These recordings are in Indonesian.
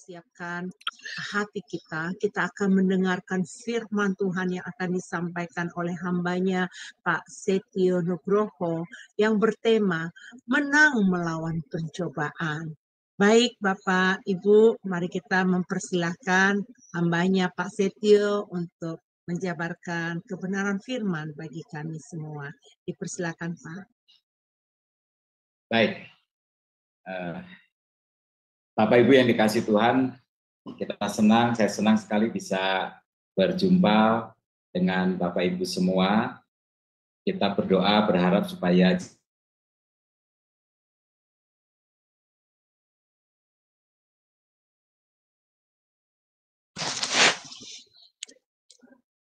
mempersiapkan hati kita, kita akan mendengarkan firman Tuhan yang akan disampaikan oleh hambanya Pak Setio Nugroho yang bertema menang melawan pencobaan. Baik Bapak, Ibu, mari kita mempersilahkan hambanya Pak Setio untuk menjabarkan kebenaran firman bagi kami semua. Dipersilakan Pak. Baik, Bapak Ibu yang dikasih Tuhan, saya senang sekali bisa berjumpa dengan Bapak Ibu semua. Kita berdoa berharap supaya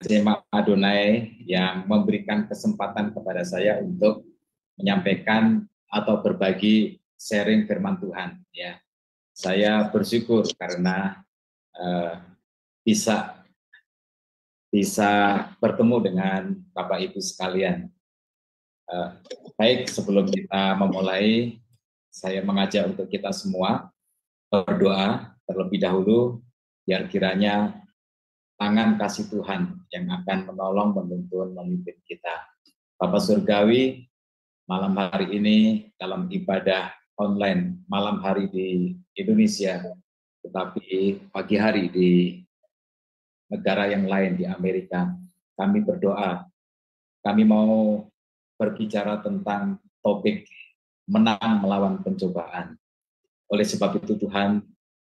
Jemaat Adonai yang memberikan kesempatan kepada saya untuk menyampaikan atau berbagi sharing firman Tuhan. Ya, saya bersyukur karena bisa bertemu dengan Bapak Ibu sekalian. Baik, sebelum kita memulai, saya mengajak untuk kita semua berdoa terlebih dahulu, biar kiranya tangan kasih Tuhan yang akan menolong, menuntun, memimpin kita. Bapak Surgawi, malam hari ini dalam ibadah online, malam hari di Indonesia, tetapi pagi hari di negara yang lain di Amerika, kami berdoa, kami mau berbicara tentang topik menang melawan pencobaan. Oleh sebab itu Tuhan,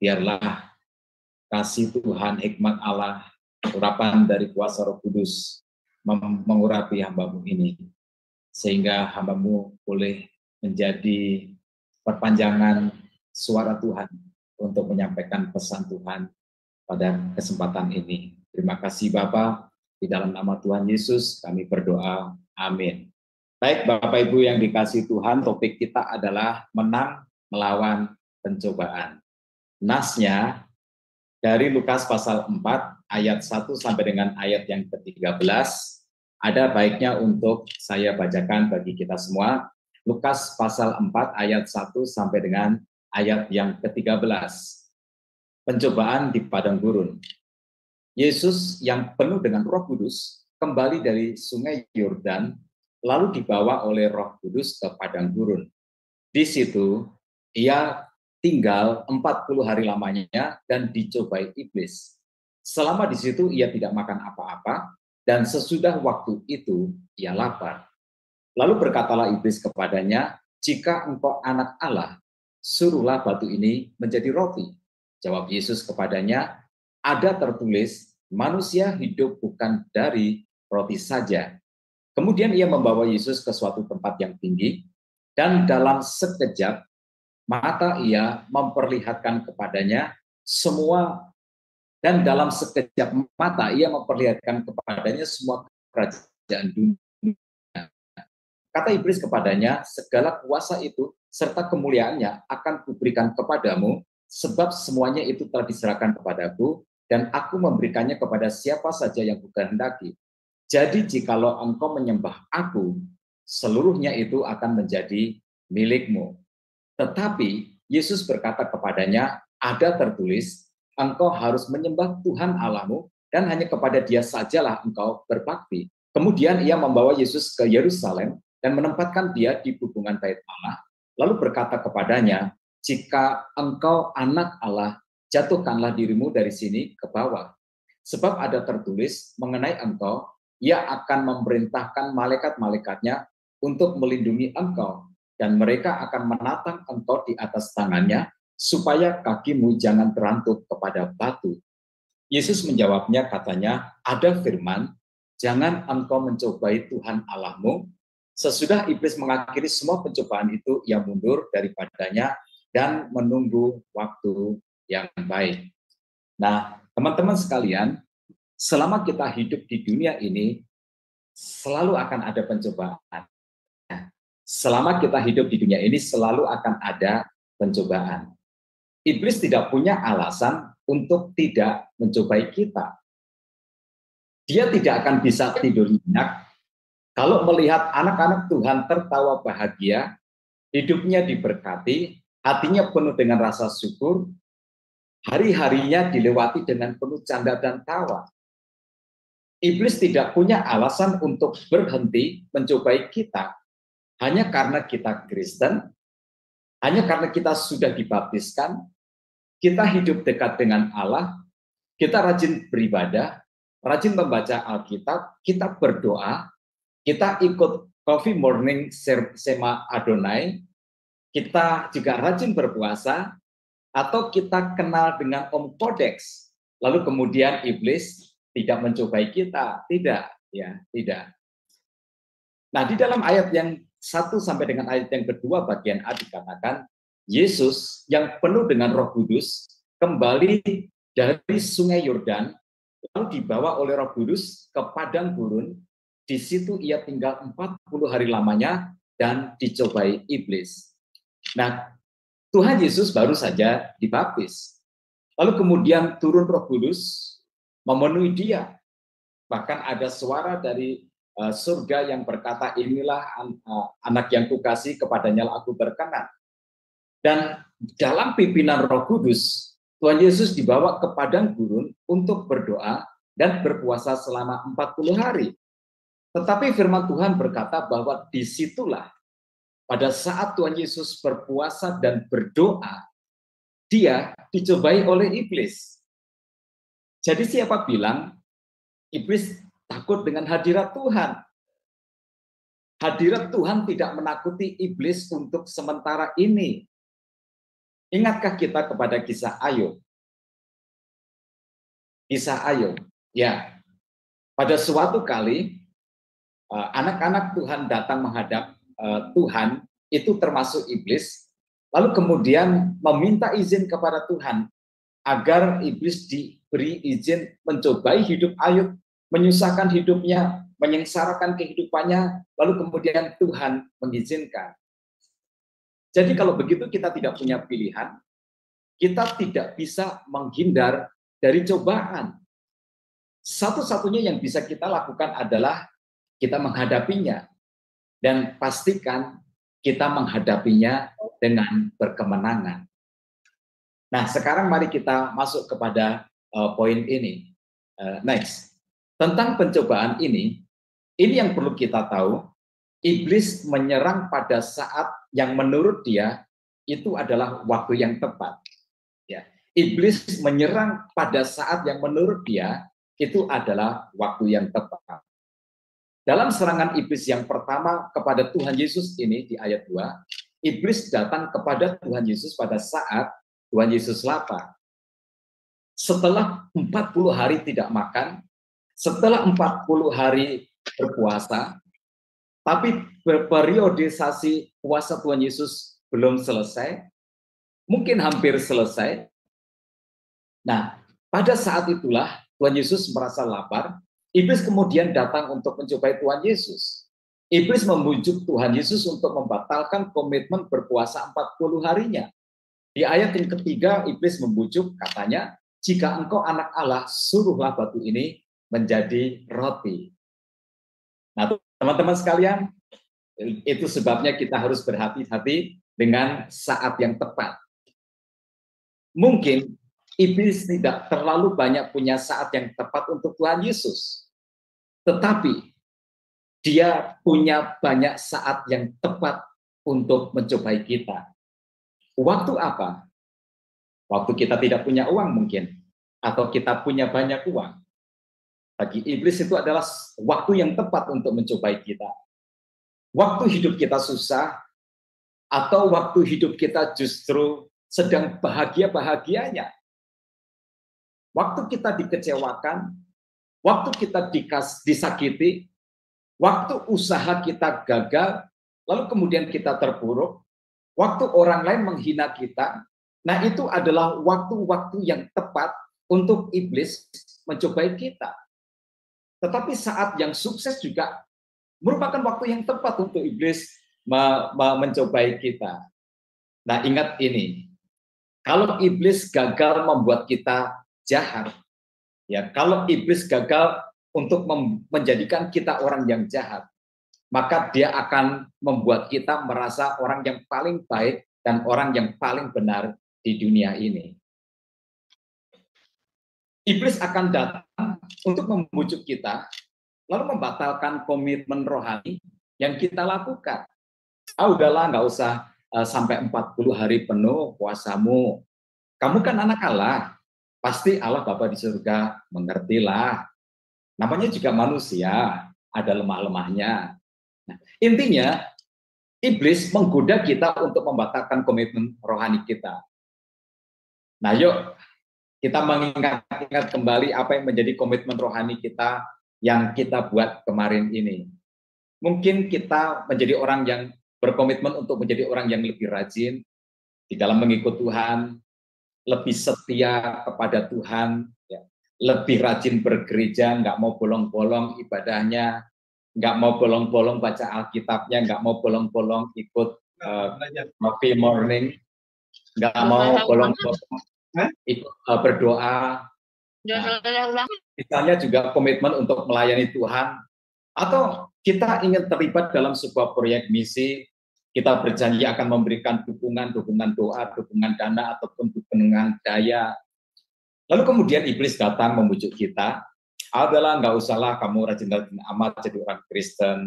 biarlah kasih Tuhan, hikmat Allah, urapan dari kuasa Roh Kudus mengurapi hamba-Mu ini, sehingga hamba-Mu boleh menjadi perpanjangan suara Tuhan untuk menyampaikan pesan Tuhan pada kesempatan ini. Terima kasih Bapa, di dalam nama Tuhan Yesus kami berdoa, amin. Baik Bapak Ibu yang dikasih Tuhan, topik kita adalah menang melawan pencobaan. Nasnya dari Lukas pasal 4 ayat 1 sampai dengan ayat yang ke-13, ada baiknya untuk saya bacakan bagi kita semua. Lukas pasal 4 ayat 1 sampai dengan ayat yang ke-13. Pencobaan di padang gurun. Yesus yang penuh dengan Roh Kudus kembali dari sungai Yordan, lalu dibawa oleh Roh Kudus ke padang gurun. Di situ ia tinggal 40 hari lamanya dan dicobai iblis. Selama di situ ia tidak makan apa-apa, dan sesudah waktu itu ia lapar. Lalu berkatalah iblis kepadanya, jika engkau anak Allah, suruhlah batu ini menjadi roti. Jawab Yesus kepadanya, ada tertulis, manusia hidup bukan dari roti saja. Kemudian ia membawa Yesus ke suatu tempat yang tinggi, dan dalam sekejap mata ia memperlihatkan kepadanya semua, dan dalam sekejap mata ia memperlihatkan kepadanya semua kerajaan dunia. Kata iblis kepadanya, segala kuasa itu serta kemuliaannya akan kuberikan kepadamu, sebab semuanya itu telah diserahkan kepadaku, dan aku memberikannya kepada siapa saja yang kukehendaki. Jadi jikalau engkau menyembah aku, seluruhnya itu akan menjadi milikmu. Tetapi Yesus berkata kepadanya, ada tertulis, engkau harus menyembah Tuhan Allahmu dan hanya kepada Dia sajalah engkau berbakti. Kemudian ia membawa Yesus ke Yerusalem dan menempatkan Dia di hubungan bait Allah. Lalu berkata kepadanya, jika engkau anak Allah, jatuhkanlah dirimu dari sini ke bawah. Sebab ada tertulis mengenai engkau, Ia akan memerintahkan malaikat-malaikatnya untuk melindungi engkau, dan mereka akan menatang engkau di atas tangannya, supaya kakimu jangan terantuk kepada batu. Yesus menjawabnya, katanya, ada firman, jangan engkau mencobai Tuhan Allahmu. Sesudah iblis mengakhiri semua pencobaan itu, ia mundur daripadanya dan menunggu waktu yang baik. Nah, teman-teman sekalian, selama kita hidup di dunia ini, selalu akan ada pencobaan. Selama kita hidup di dunia ini selalu akan ada pencobaan. Iblis tidak punya alasan untuk tidak mencobai kita. Dia tidak akan bisa tidur nyenyak kalau melihat anak-anak Tuhan tertawa bahagia, hidupnya diberkati, hatinya penuh dengan rasa syukur, Hari-harinya dilewati dengan penuh canda dan tawa. Iblis tidak punya alasan untuk berhenti mencobai kita hanya karena kita Kristen, hanya karena kita sudah dibaptiskan, kita hidup dekat dengan Allah, kita rajin beribadah, rajin membaca Alkitab, kita berdoa, kita ikut Coffee Morning Sema Adonai, kita juga rajin berpuasa, atau kita kenal dengan Om Kodeks, lalu kemudian iblis tidak mencobai kita. Tidak, ya, tidak. Nah, di dalam ayat yang 1 sampai dengan ayat yang kedua bagian A dikatakan, Yesus yang penuh dengan Roh Kudus kembali dari Sungai Yordan, lalu dibawa oleh Roh Kudus ke padang gurun. Di situ ia tinggal 40 hari lamanya dan dicobai iblis. Nah, Tuhan Yesus baru saja dibaptis. Lalu kemudian turun Roh Kudus memenuhi dia. Bahkan ada suara dari surga yang berkata, inilah anak yang kukasihi, kepadanya aku berkenan. Dan dalam pimpinan Roh Kudus, Tuhan Yesus dibawa ke padang gurun untuk berdoa dan berpuasa selama 40 hari. Tetapi firman Tuhan berkata bahwa disitulah pada saat Tuhan Yesus berpuasa dan berdoa, dia dicobai oleh iblis. Jadi siapa bilang iblis takut dengan hadirat Tuhan? Hadirat Tuhan tidak menakuti iblis untuk sementara ini. Ingatkah kita kepada kisah Ayub? Kisah Ayub, ya. Pada suatu kali, anak-anak Tuhan datang menghadap Tuhan, itu termasuk iblis, lalu kemudian meminta izin kepada Tuhan agar iblis diberi izin mencobai hidup Ayub, menyusahkan hidupnya, menyengsarakan kehidupannya, lalu kemudian Tuhan mengizinkan. Jadi kalau begitu kita tidak punya pilihan, kita tidak bisa menghindar dari cobaan. Satu-satunya yang bisa kita lakukan adalah kita menghadapinya. Dan pastikan kita menghadapinya dengan berkemenangan. Nah, sekarang mari kita masuk kepada poin ini. Next. Tentang pencobaan ini yang perlu kita tahu, iblis menyerang pada saat yang menurut dia itu adalah waktu yang tepat. Ya. Iblis menyerang pada saat yang menurut dia itu adalah waktu yang tepat. Dalam serangan iblis yang pertama kepada Tuhan Yesus ini di ayat 2, iblis datang kepada Tuhan Yesus pada saat Tuhan Yesus lapar. Setelah 40 hari tidak makan, setelah 40 hari berpuasa, tapi periodisasi puasa Tuhan Yesus belum selesai, mungkin hampir selesai. Nah, pada saat itulah Tuhan Yesus merasa lapar. Iblis kemudian datang untuk mencobai Tuhan Yesus. Iblis membujuk Tuhan Yesus untuk membatalkan komitmen berpuasa 40 harinya. Di ayat yang ketiga, iblis membujuk, katanya, jika engkau anak Allah, suruhlah batu ini menjadi roti. Nah, teman-teman sekalian, itu sebabnya kita harus berhati-hati dengan saat yang tepat. Mungkin iblis tidak terlalu banyak punya saat yang tepat untuk Tuhan Yesus. Tetapi dia punya banyak saat yang tepat untuk mencobai kita. Waktu apa? Waktu kita tidak punya uang mungkin. Atau kita punya banyak uang. Bagi iblis itu adalah waktu yang tepat untuk mencobai kita. Waktu hidup kita susah, atau waktu hidup kita justru sedang bahagia-bahagianya. Waktu kita dikecewakan, waktu kita disakiti, waktu usaha kita gagal, lalu kemudian kita terpuruk, waktu orang lain menghina kita, nah itu adalah waktu-waktu yang tepat untuk iblis mencobai kita. Tetapi saat yang sukses juga merupakan waktu yang tepat untuk iblis mencobai kita. Nah, ingat ini, kalau iblis gagal membuat kita jahat, ya, kalau iblis gagal untuk menjadikan kita orang yang jahat, maka dia akan membuat kita merasa orang yang paling baik dan orang yang paling benar di dunia ini. Iblis akan datang untuk membujuk kita, lalu membatalkan komitmen rohani yang kita lakukan. Udahlah, nggak usah sampai 40 hari penuh puasamu. Kamu kan anak Allah, pasti Allah Bapa di surga mengertilah. Namanya juga manusia, ada lemah-lemahnya. Nah, intinya, iblis menggoda kita untuk membatalkan komitmen rohani kita. Nah, yuk kita mengingat kembali apa yang menjadi komitmen rohani kita yang kita buat kemarin ini. Mungkin kita menjadi orang yang berkomitmen untuk menjadi orang yang lebih rajin di dalam mengikut Tuhan, lebih setia kepada Tuhan, ya, lebih rajin bergereja, nggak mau bolong-bolong ibadahnya, nggak mau bolong-bolong baca Alkitabnya, nggak mau bolong-bolong ikut coffee morning, nggak mau bolong-bolong ikut berdoa. Nah, misalnya juga komitmen untuk melayani Tuhan, atau kita ingin terlibat dalam sebuah proyek misi, kita berjanji akan memberikan dukungan doa, dukungan dana, ataupun dukungan daya. Lalu kemudian iblis datang membujuk kita, adalah nggak usahlah kamu rajin-rajin amat jadi orang Kristen,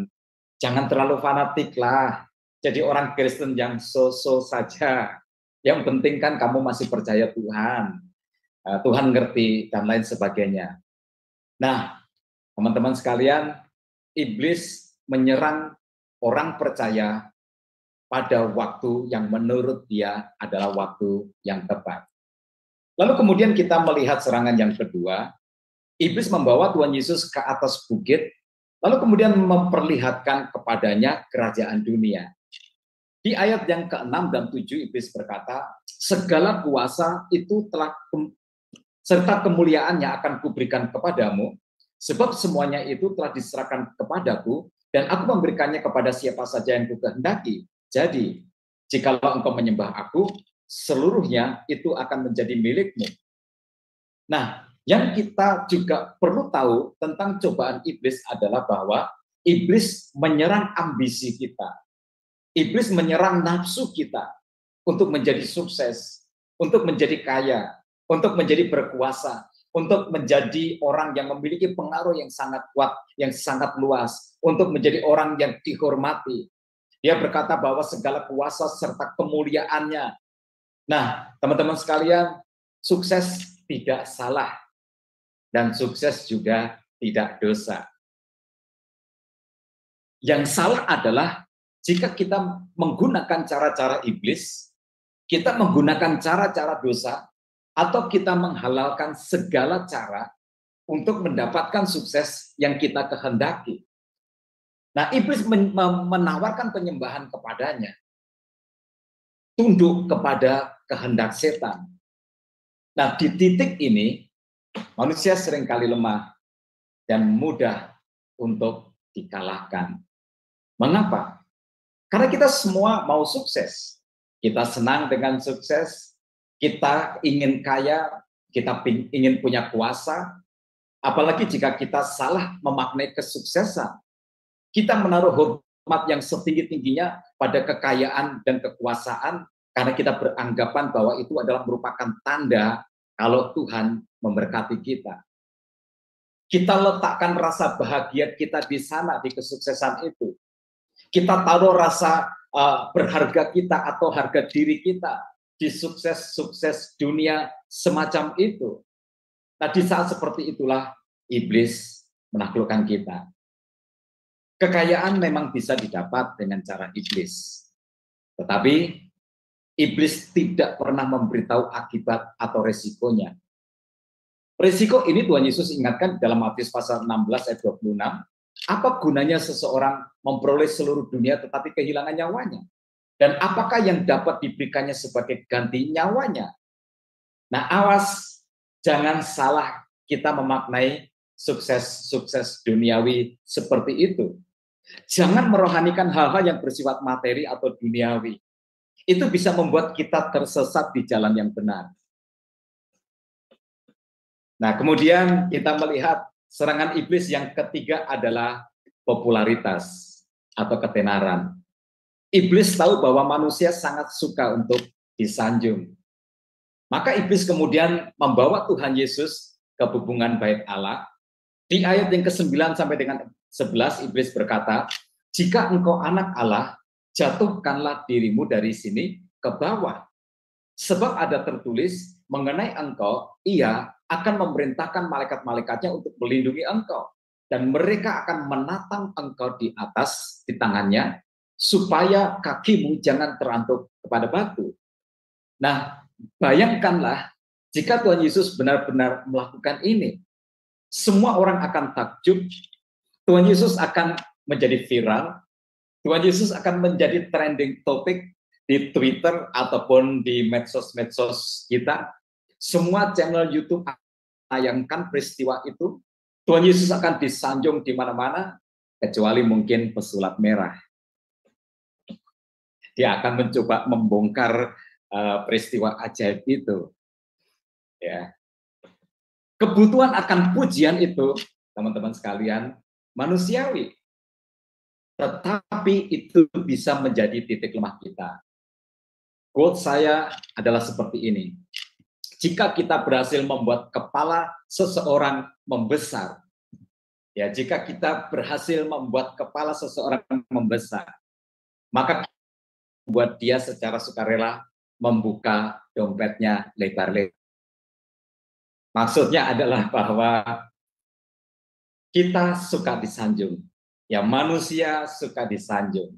jangan terlalu fanatik lah, jadi orang Kristen yang so-so saja. Yang penting kan kamu masih percaya Tuhan, Tuhan ngerti, dan lain sebagainya. Nah, teman-teman sekalian, iblis menyerang orang percaya pada waktu yang menurut dia adalah waktu yang tepat. Lalu kemudian kita melihat serangan yang kedua, iblis membawa Tuhan Yesus ke atas bukit, lalu kemudian memperlihatkan kepadanya kerajaan dunia. Di ayat yang ke-6 dan 7, iblis berkata, segala kuasa itu telah serta kemuliaan yang akan kuberikan kepadamu, sebab semuanya itu telah diserahkan kepadaku, dan aku memberikannya kepada siapa saja yang kukehendaki. Jadi, jikalau engkau menyembah aku, seluruhnya itu akan menjadi milikmu. Nah, yang kita juga perlu tahu tentang cobaan iblis adalah bahwa iblis menyerang ambisi kita. Iblis menyerang nafsu kita untuk menjadi sukses, untuk menjadi kaya, untuk menjadi berkuasa, untuk menjadi orang yang memiliki pengaruh yang sangat kuat, yang sangat luas, untuk menjadi orang yang dihormati. Dia berkata bahwa segala kuasa serta kemuliaannya. Nah, teman-teman sekalian, sukses tidak salah, dan sukses juga tidak dosa. Yang salah adalah jika kita menggunakan cara-cara iblis, kita menggunakan cara-cara dosa, atau kita menghalalkan segala cara untuk mendapatkan sukses yang kita kehendaki. Nah, iblis menawarkan penyembahan kepadanya, tunduk kepada kehendak setan. Nah, di titik ini, manusia seringkali lemah dan mudah untuk dikalahkan. Mengapa? Karena kita semua mau sukses. Kita senang dengan sukses, kita ingin kaya, kita ingin punya kuasa, apalagi jika kita salah memaknai kesuksesan. Kita menaruh hormat yang setinggi-tingginya pada kekayaan dan kekuasaan, karena kita beranggapan bahwa itu adalah merupakan tanda kalau Tuhan memberkati kita. Kita letakkan rasa bahagia kita di sana, di kesuksesan itu. Kita taruh rasa berharga kita atau harga diri kita di sukses-sukses dunia semacam itu. Nah, di saat seperti itulah iblis menaklukkan kita. Kekayaan memang bisa didapat dengan cara iblis. Tetapi iblis tidak pernah memberitahu akibat atau resikonya. Risiko ini Tuhan Yesus ingatkan dalam Matius pasal 16 ayat 26. Apa gunanya seseorang memperoleh seluruh dunia tetapi kehilangan nyawanya? Dan apakah yang dapat diberikannya sebagai ganti nyawanya? Nah, awas, jangan salah kita memaknai sukses duniawi seperti itu. Jangan merohanikan hal-hal yang bersifat materi atau duniawi. Itu bisa membuat kita tersesat di jalan yang benar. Nah, kemudian kita melihat serangan iblis yang ketiga adalah popularitas atau ketenaran. Iblis tahu bahwa manusia sangat suka untuk disanjung. Maka iblis kemudian membawa Tuhan Yesus kehubungan bait Allah. Di ayat yang ke-9 sampai dengan 11, iblis berkata, jika engkau anak Allah, jatuhkanlah dirimu dari sini ke bawah. Sebab ada tertulis mengenai engkau, ia akan memerintahkan malaikat-malaikatnya untuk melindungi engkau. Dan mereka akan menatang engkau di atas, di tangannya, supaya kakimu jangan terantuk kepada batu. Nah, bayangkanlah jika Tuhan Yesus benar-benar melakukan ini. Semua orang akan takjub, Tuhan Yesus akan menjadi viral, Tuhan Yesus akan menjadi trending topik di Twitter ataupun di medsos-medsos kita. Semua channel YouTube tayangkan peristiwa itu. Tuhan Yesus akan disanjung di mana-mana, kecuali mungkin pesulap merah. Dia akan mencoba membongkar peristiwa ajaib itu. Ya. Kebutuhan akan pujian itu, teman-teman sekalian, manusiawi. Tetapi itu bisa menjadi titik lemah kita. Quote saya adalah seperti ini. Jika kita berhasil membuat kepala seseorang membesar, ya, jika kita berhasil membuat kepala seseorang membesar, maka buat dia secara sukarela membuka dompetnya lebar-lebar. Maksudnya adalah bahwa kita suka disanjung. Ya, manusia suka disanjung.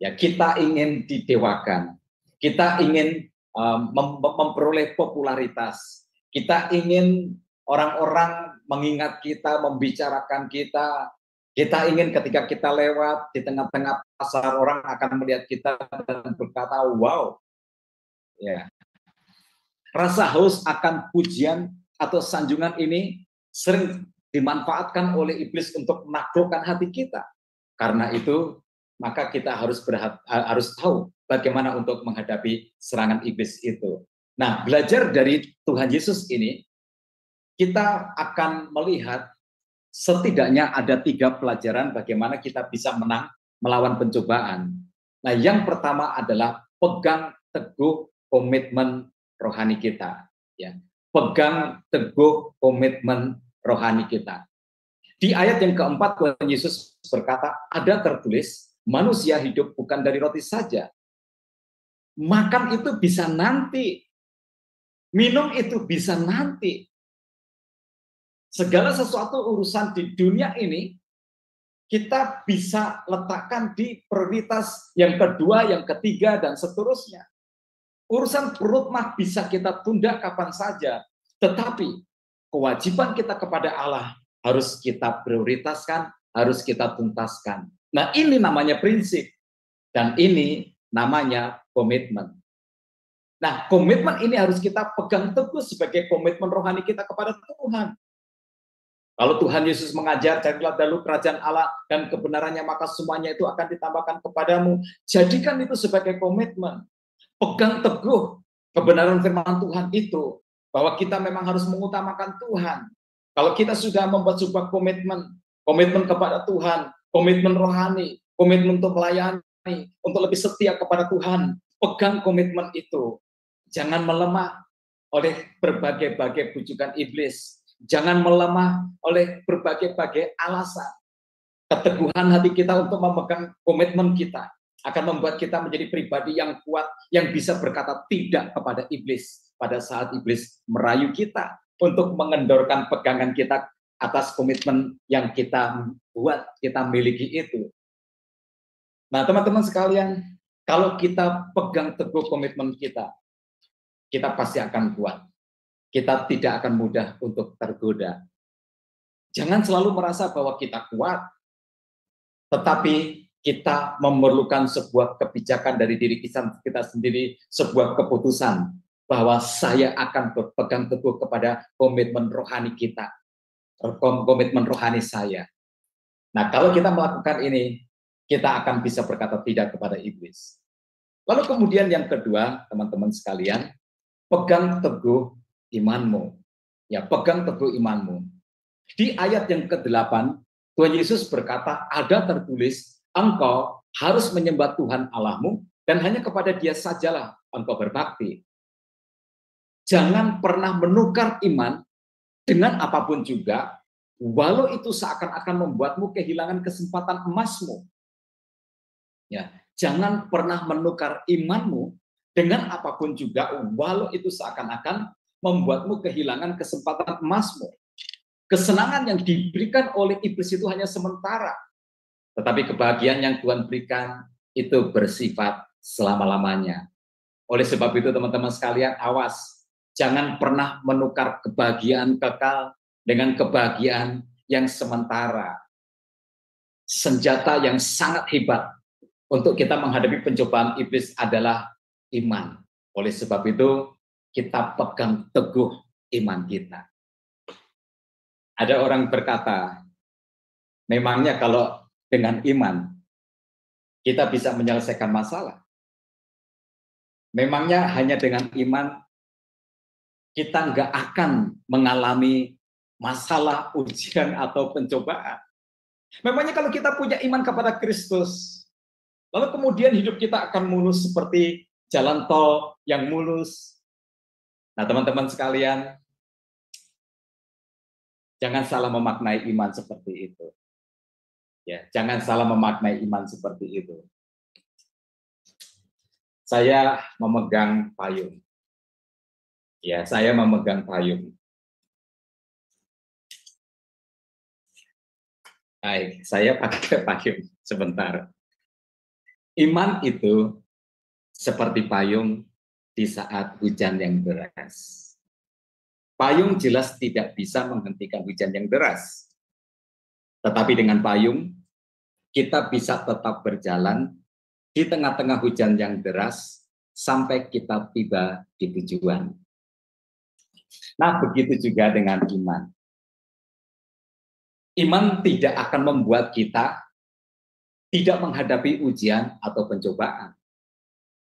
Ya, kita ingin didewakan. Kita ingin memperoleh popularitas. Kita ingin orang-orang mengingat kita, membicarakan kita. Kita ingin ketika kita lewat di tengah-tengah pasar, orang akan melihat kita dan berkata, wow. Ya. Rasa haus akan pujian atau sanjungan ini sering dimanfaatkan oleh iblis untuk menaklukkan hati kita. Karena itu, maka kita harus tahu bagaimana untuk menghadapi serangan iblis itu. Nah, belajar dari Tuhan Yesus ini, kita akan melihat setidaknya ada 3 pelajaran bagaimana kita bisa menang melawan pencobaan. Nah, yang pertama adalah pegang teguh komitmen rohani kita. Ya. Pegang teguh komitmen rohani kita. Di ayat yang keempat, Tuhan Yesus berkata, ada tertulis, manusia hidup bukan dari roti saja. Makan itu bisa nanti. Minum itu bisa nanti. Segala sesuatu urusan di dunia ini, kita bisa letakkan di prioritas yang kedua, yang ketiga, dan seterusnya. Urusan perut mah bisa kita tunda kapan saja, tetapi kewajiban kita kepada Allah harus kita prioritaskan, harus kita tuntaskan. Nah, ini namanya prinsip, dan ini namanya komitmen. Nah, komitmen ini harus kita pegang teguh sebagai komitmen rohani kita kepada Tuhan. Kalau Tuhan Yesus mengajar, carilah dahulu kerajaan Allah dan kebenarannya, maka semuanya itu akan ditambahkan kepadamu. Jadikan itu sebagai komitmen. Pegang teguh kebenaran firman Tuhan itu, bahwa kita memang harus mengutamakan Tuhan. Kalau kita sudah membuat sebuah komitmen kepada Tuhan, komitmen rohani, komitmen untuk melayani, untuk lebih setia kepada Tuhan, pegang komitmen itu. Jangan melemah oleh berbagai-bagai bujukan iblis. Jangan melemah oleh berbagai-bagai alasan. Keteguhan hati kita untuk memegang komitmen kita akan membuat kita menjadi pribadi yang kuat, yang bisa berkata tidak kepada iblis pada saat iblis merayu kita untuk mengendorkan pegangan kita atas komitmen yang kita buat, kita miliki itu. Nah, teman-teman sekalian, kalau kita pegang teguh komitmen kita pasti akan kuat. Kita tidak akan mudah untuk tergoda. Jangan selalu merasa bahwa kita kuat, tetapi kita memerlukan sebuah kebijakan dari diri kita sendiri, sebuah keputusan bahwa saya akan berpegang teguh kepada komitmen rohani kita, komitmen rohani saya. Nah, kalau kita melakukan ini, kita akan bisa berkata tidak kepada iblis. Lalu kemudian yang kedua, teman-teman sekalian, pegang teguh imanmu. Ya, pegang teguh imanmu. Di ayat yang ke-8, Tuhan Yesus berkata, ada tertulis, engkau harus menyembah Tuhan Allahmu dan hanya kepada Dia sajalah engkau berbakti. Jangan pernah menukar iman dengan apapun juga, walau itu seakan-akan membuatmu kehilangan kesempatan emasmu. Ya, jangan pernah menukar imanmu dengan apapun juga, walau itu seakan-akan membuatmu kehilangan kesempatan emasmu. Kesenangan yang diberikan oleh iblis itu hanya sementara, tetapi kebahagiaan yang Tuhan berikan itu bersifat selama-lamanya. Oleh sebab itu teman-teman sekalian, awas, jangan pernah menukar kebahagiaan kekal dengan kebahagiaan yang sementara. Senjata yang sangat hebat untuk kita menghadapi pencobaan iblis adalah iman. Oleh sebab itu, kita pegang teguh iman kita. Ada orang berkata, memangnya kalau dengan iman kita bisa menyelesaikan masalah? Memangnya hanya dengan iman kita nggak akan mengalami masalah, ujian, atau pencobaan? Memangnya kalau kita punya iman kepada Kristus, lalu kemudian hidup kita akan mulus seperti jalan tol yang mulus? Nah, teman-teman sekalian, jangan salah memaknai iman seperti itu. Ya, jangan salah memaknai iman seperti itu. Saya memegang payung. Ya, saya memegang payung. Baik, saya pakai payung sebentar. Iman itu seperti payung di saat hujan yang deras. Payung jelas tidak bisa menghentikan hujan yang deras. Tetapi dengan payung, kita bisa tetap berjalan di tengah-tengah hujan yang deras sampai kita tiba di tujuan. Nah, begitu juga dengan iman. Iman tidak akan membuat kita tidak menghadapi ujian atau pencobaan.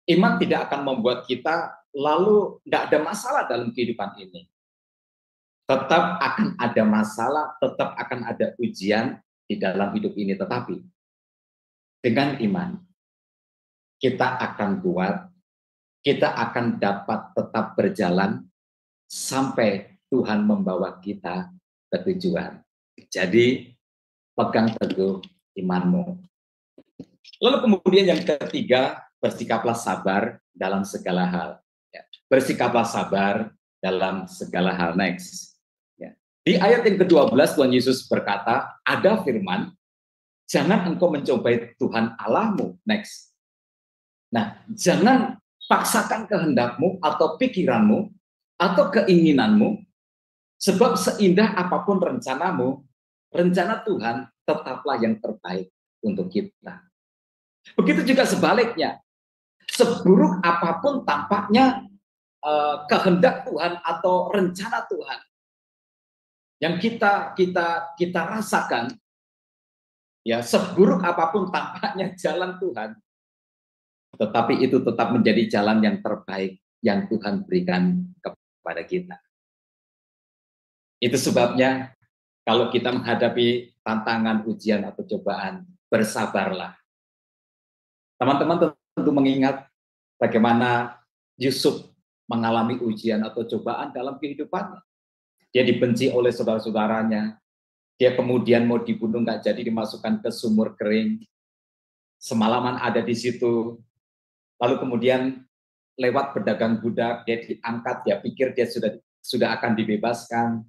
Iman tidak akan membuat kita lalu tidak ada masalah dalam kehidupan ini. Tetap akan ada masalah, tetap akan ada ujian di dalam hidup ini. Tetapi dengan iman, kita akan kuat, kita akan dapat tetap berjalan sampai Tuhan membawa kita ke tujuan. Jadi, pegang teguh imanmu. Lalu kemudian yang ketiga, bersikaplah sabar dalam segala hal. Ya, bersikaplah sabar dalam segala hal. Next. Ya. Di ayat yang ke-12, Tuhan Yesus berkata, ada firman, jangan engkau mencobai Tuhan Allahmu. Next. Nah, jangan paksakan kehendakmu atau pikiranmu atau keinginanmu, sebab seindah apapun rencanamu, rencana Tuhan tetaplah yang terbaik untuk kita. Begitu juga sebaliknya, seburuk apapun tampaknya kehendak Tuhan atau rencana Tuhan yang kita rasakan, ya seburuk apapun tampaknya jalan Tuhan, tetapi itu tetap menjadi jalan yang terbaik yang Tuhan berikan kepada kita. Itu sebabnya kalau kita menghadapi tantangan, ujian, atau cobaan, bersabarlah. Teman-teman tentu mengingat bagaimana Yusuf mengalami ujian atau cobaan dalam kehidupannya. Dia dibenci oleh saudara-saudaranya. Dia kemudian mau dibunuh, nggak jadi, dimasukkan ke sumur kering. Semalaman ada di situ. Lalu kemudian lewat pedagang budak, dia diangkat, dia pikir dia sudah akan dibebaskan.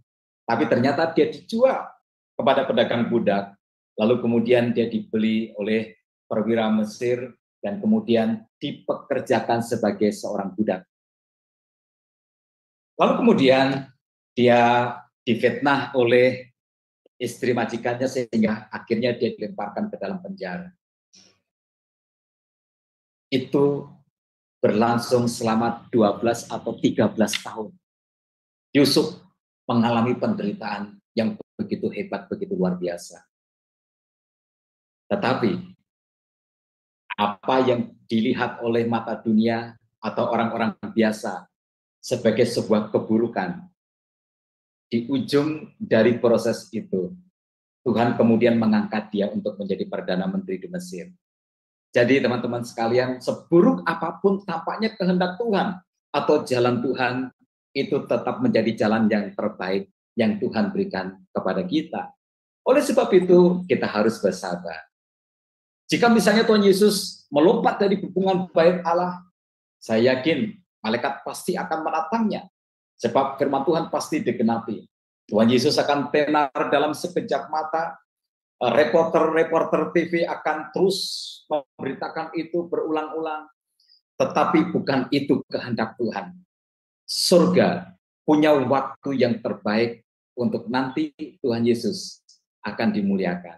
Tapi ternyata dia dijual kepada pedagang budak. Lalu kemudian dia dibeli oleh perwira Mesir dan kemudian dipekerjakan sebagai seorang budak. Lalu kemudian dia difitnah oleh istri majikannya sehingga akhirnya dia dilemparkan ke dalam penjara. Itu berlangsung selama 12 atau 13 tahun. Yusuf mengalami penderitaan yang begitu hebat, begitu luar biasa. Tetapi apa yang dilihat oleh mata dunia atau orang-orang biasa sebagai sebuah keburukan, di ujung dari proses itu, Tuhan kemudian mengangkat dia untuk menjadi Perdana Menteri di Mesir. Jadi teman-teman sekalian, seburuk apapun tampaknya kehendak Tuhan atau jalan Tuhan, itu tetap menjadi jalan yang terbaik yang Tuhan berikan kepada kita. Oleh sebab itu, kita harus bersabar. Jika misalnya Tuhan Yesus melompat dari hubungan baik Allah, saya yakin malaikat pasti akan menatangnya. Sebab firman Tuhan pasti digenapi. Tuhan Yesus akan tenar dalam sekejap mata. Reporter-reporter TV akan terus memberitakan itu berulang-ulang. Tetapi bukan itu kehendak Tuhan. Surga punya waktu yang terbaik untuk nanti Tuhan Yesus akan dimuliakan.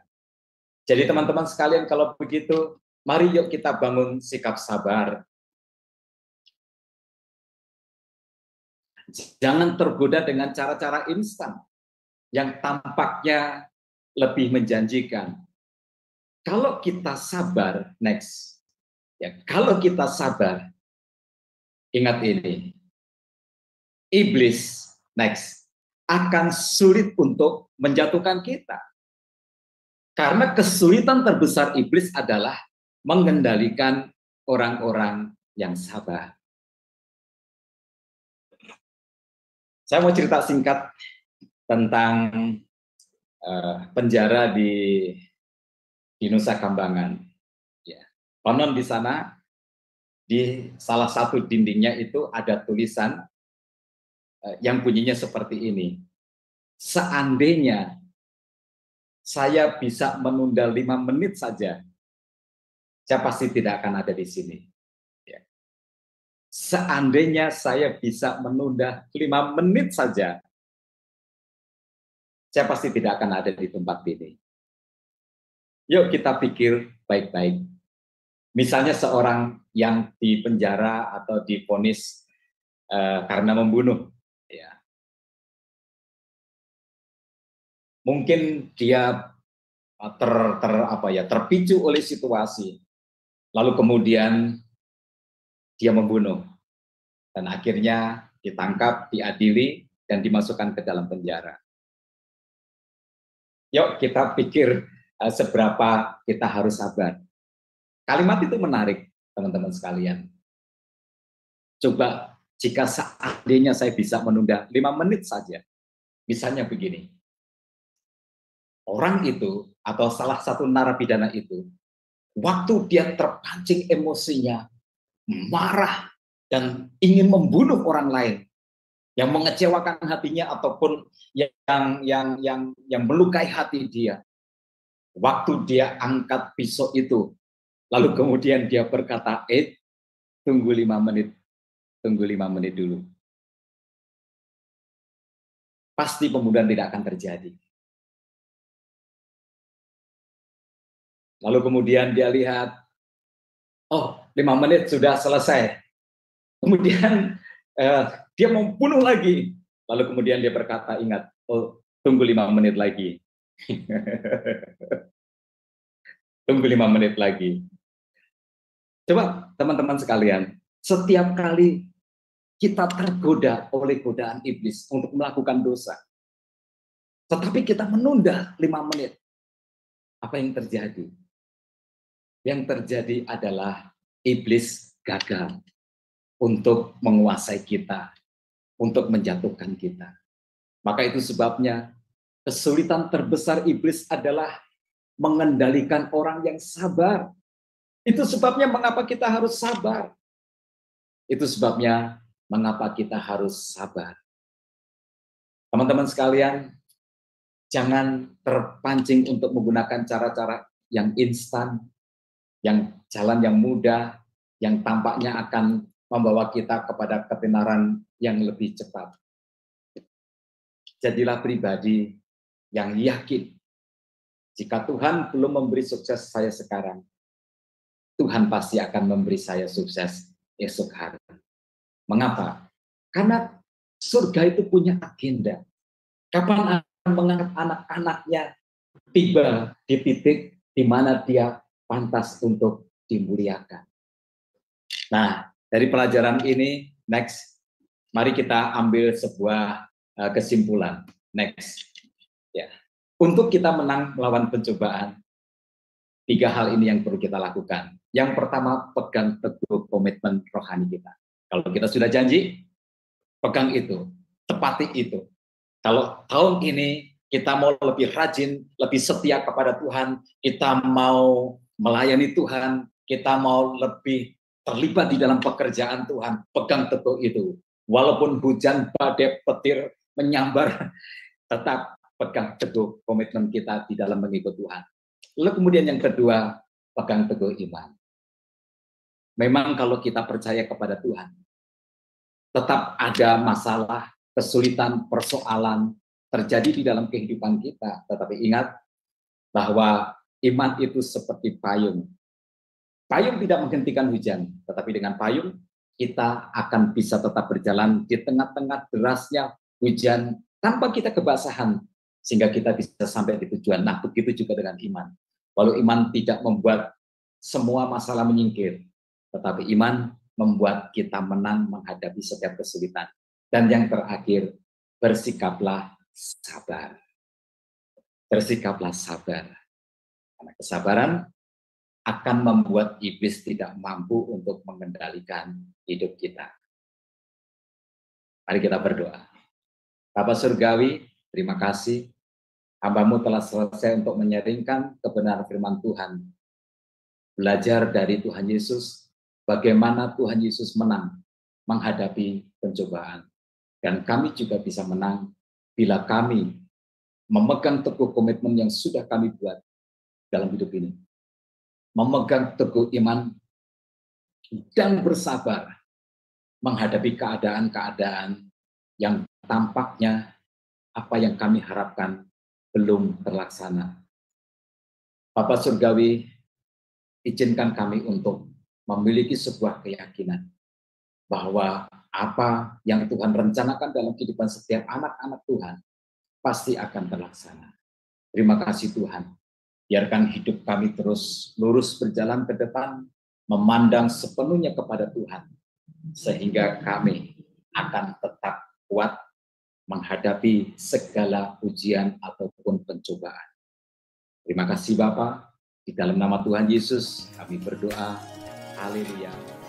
Jadi teman-teman sekalian, kalau begitu, mari yuk kita bangun sikap sabar. Jangan tergoda dengan cara-cara instan yang tampaknya lebih menjanjikan. Kalau kita sabar, kalau kita sabar, ingat ini, iblis akan sulit untuk menjatuhkan kita. Karena kesulitan terbesar iblis adalah mengendalikan orang-orang yang sabar. Saya mau cerita singkat tentang penjara di Nusa Kambangan. Ya. Konon di sana, di salah satu dindingnya itu ada tulisan yang bunyinya seperti ini. Seandainya saya bisa menunda 5 menit saja, saya pasti tidak akan ada di sini. Ya. Seandainya saya bisa menunda 5 menit saja, saya pasti tidak akan ada di tempat ini. Yuk kita pikir baik-baik. Misalnya seorang yang dipenjara atau divonis karena membunuh, ya. Mungkin dia terpicu oleh situasi, lalu kemudian dia membunuh, dan akhirnya ditangkap, diadili, dan dimasukkan ke dalam penjara. Yuk kita pikir seberapa kita harus sabar. Kalimat itu menarik, teman-teman sekalian. Coba jika seandainya saya bisa menunda 5 menit saja, misalnya begini. Orang itu atau salah satu narapidana itu, waktu dia terpancing emosinya, marah dan ingin membunuh orang lain, yang mengecewakan hatinya ataupun yang melukai hati dia. Waktu dia angkat pisau itu, lalu kemudian dia berkata, tunggu 5 menit dulu. Pasti pembunuhan tidak akan terjadi. Lalu kemudian dia lihat, 5 menit sudah selesai. Kemudian dia mau bunuh lagi. Lalu kemudian dia berkata, ingat, tunggu 5 menit lagi. Tunggu 5 menit lagi. Coba teman-teman sekalian, setiap kali kita tergoda oleh godaan iblis untuk melakukan dosa, tetapi kita menunda 5 menit, apa yang terjadi? Yang terjadi adalah iblis gagal untuk menguasai kita, untuk menjatuhkan kita. Maka itu sebabnya kesulitan terbesar iblis adalah mengendalikan orang yang sabar. Itu sebabnya mengapa kita harus sabar. Itu sebabnya mengapa kita harus sabar. Teman-teman sekalian, jangan terpancing untuk menggunakan cara-cara yang instan, yang jalan yang mudah, yang tampaknya akan membawa kita kepada ketenaran yang lebih cepat. Jadilah pribadi yang yakin, jika Tuhan belum memberi sukses saya sekarang, Tuhan pasti akan memberi saya sukses esok hari. Mengapa? Karena surga itu punya agenda. Kapan akan mengangkat anak-anaknya tiba di titik di mana dia pantas untuk dimuliakan. Nah, dari pelajaran ini, mari kita ambil sebuah kesimpulan. Ya. Untuk kita menang melawan pencobaan, 3 hal ini yang perlu kita lakukan. Yang pertama, pegang teguh komitmen rohani kita. Kalau kita sudah janji, pegang itu, tepati itu. Kalau tahun ini kita mau lebih rajin, lebih setia kepada Tuhan, kita mau melayani Tuhan, kita mau lebih terlibat di dalam pekerjaan Tuhan, pegang teguh itu. Walaupun hujan, badai, petir menyambar, tetap pegang teguh komitmen kita di dalam mengikut Tuhan. Lalu kemudian yang kedua, pegang teguh iman. Memang kalau kita percaya kepada Tuhan, tetap ada masalah, kesulitan, persoalan terjadi di dalam kehidupan kita. Tetapi ingat bahwa iman itu seperti payung. Payung tidak menghentikan hujan, tetapi dengan payung kita akan bisa tetap berjalan di tengah-tengah derasnya hujan tanpa kita kebasahan, sehingga kita bisa sampai di tujuan. Nah, begitu juga dengan iman. Walau iman tidak membuat semua masalah menyingkir, tetapi iman membuat kita menang menghadapi setiap kesulitan. Dan yang terakhir, bersikaplah sabar. Bersikaplah sabar. Karena kesabaran akan membuat iblis tidak mampu untuk mengendalikan hidup kita. Mari kita berdoa. Bapa Surgawi, terima kasih. Hamba-Mu telah selesai untuk menyaringkan kebenaran firman Tuhan. Belajar dari Tuhan Yesus, bagaimana Tuhan Yesus menang menghadapi pencobaan. Dan kami juga bisa menang bila kami memegang teguh komitmen yang sudah kami buat dalam hidup ini. Memegang teguh iman dan bersabar menghadapi keadaan-keadaan yang tampaknya apa yang kami harapkan belum terlaksana. Bapa Surgawi, izinkan kami untuk memiliki sebuah keyakinan bahwa apa yang Tuhan rencanakan dalam kehidupan setiap anak-anak Tuhan pasti akan terlaksana. Terima kasih Tuhan. Biarkan hidup kami terus lurus berjalan ke depan, memandang sepenuhnya kepada Tuhan, sehingga kami akan tetap kuat menghadapi segala ujian ataupun pencobaan. Terima kasih Bapa. Di dalam nama Tuhan Yesus kami berdoa. Haleluya.